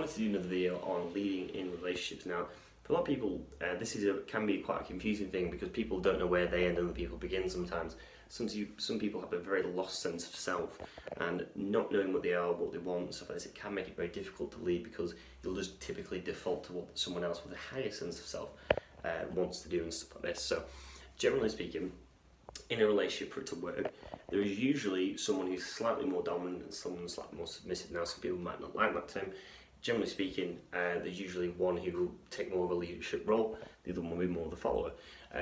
wanted to do another video on leading in relationships. Now, for a lot of people, this can be quite a confusing thing because people don't know where they end and other people begin sometimes. Some people have a very lost sense of self, and not knowing what they are, what they want, and stuff like this, it can make it very difficult to lead because you'll just typically default to what someone else with a higher sense of self wants to do and stuff like this. So, generally speaking, in a relationship, for it to work, there is usually someone who's slightly more dominant and someone slightly more submissive. Now, some people might not like that term. Generally speaking, there's usually one who will take more of a leadership role, the other one will be more the follower.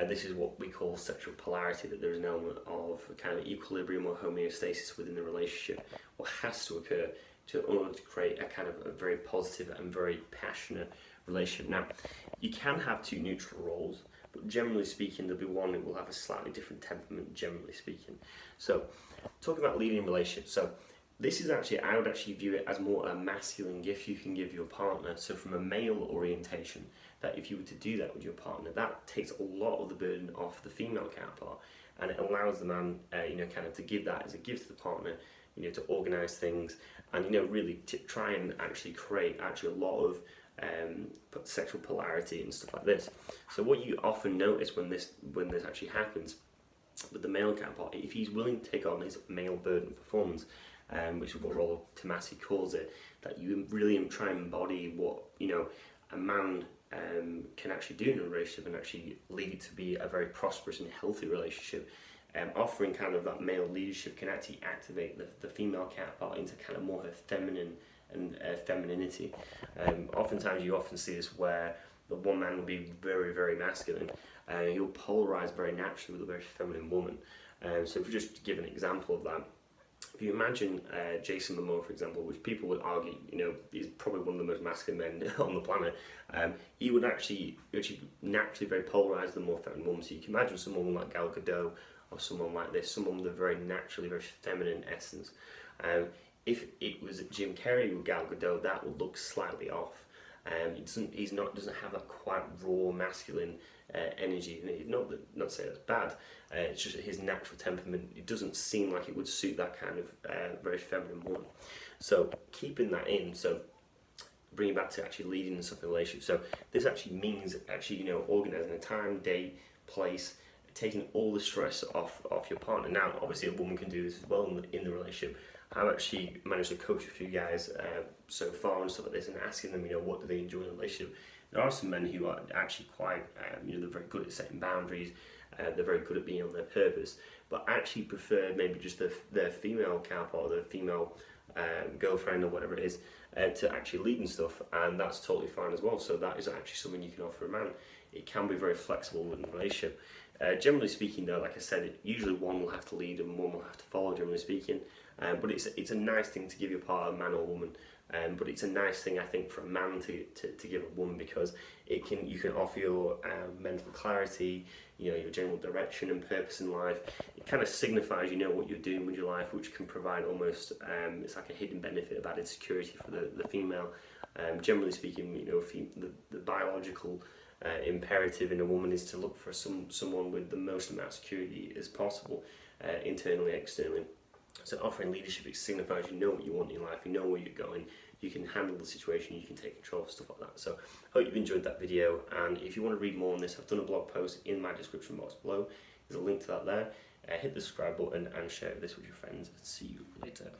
This is what we call sexual polarity, that there is an element of kind of equilibrium or homeostasis within the relationship. What has to occur in order to create a kind of a very positive and very passionate relationship. Now, you can have two neutral roles, but generally speaking, there'll be one that will have a slightly different temperament, generally speaking. So, talking about leading relationships, so this is actually, I would actually view it as more a masculine gift you can give your partner. So from a male orientation, that if you were to do that with your partner, that takes a lot of the burden off the female counterpart, and it allows the man, kind of to give that as a gift to the partner, to organise things, and really to try and actually create a lot of sexual polarity and stuff like this. So what you often notice when this actually happens with the male counterpart, if he's willing to take on his male burden performance, which is what Rollo Tomassi calls it, that you really try and embody what a man can actually do in a relationship and actually lead it to be a very prosperous and healthy relationship. Offering kind of that male leadership can actually activate the female counterpart into kind of more of a feminine and femininity. Oftentimes you often see this where the one man will be very, very masculine, he'll polarize very naturally with a very feminine woman. So if we just give an example of that, if you imagine Jason Momoa, for example, which people would argue, he's probably one of the most masculine men on the planet, he would actually naturally very polarised the more feminine woman. So you can imagine someone like Gal Gadot or someone like this, someone with a very naturally very feminine essence. If it was Jim Carrey with Gal Gadot, that would look slightly off. Doesn't have that quite raw masculine energy. Not to say that's bad. It's just his natural temperament. It doesn't seem like it would suit that kind of very feminine woman. So keeping that in. So bringing back to actually leading in something relationship. So this actually means organising a time, day, place, taking all the stress off your partner. Now, obviously, a woman can do this as well in the relationship. I've actually managed to coach a few guys so far and stuff like this, and asking them, what do they enjoy in a relationship. There are some men who are actually quite, they're very good at setting boundaries. They're very good at being on their purpose, but actually prefer maybe just their female counterpart or their female girlfriend or whatever it is to actually lead and stuff, and that's totally fine as well. So that is actually something you can offer a man. It can be very flexible in the relationship. Generally speaking, though, like I said, usually one will have to lead and one will have to follow, generally speaking. But it's a nice thing to give your partner, man or woman. But it's a nice thing, I think, for a man to give a woman, because you can offer your mental clarity, your general direction and purpose in life. It kind of signifies what you're doing with your life, which can provide almost it's like a hidden benefit of added security for the female. Generally speaking, the biological imperative in a woman is to look for someone with the most amount of security as possible, internally, externally. So offering leadership, it signifies you know what you want in your life, you know where you're going, you can handle the situation, you can take control, stuff like that. So I hope you've enjoyed that video, and if you want to read more on this, I've done a blog post in my description box below. There's a link to that there. Hit the subscribe button and share this with your friends, and see you later.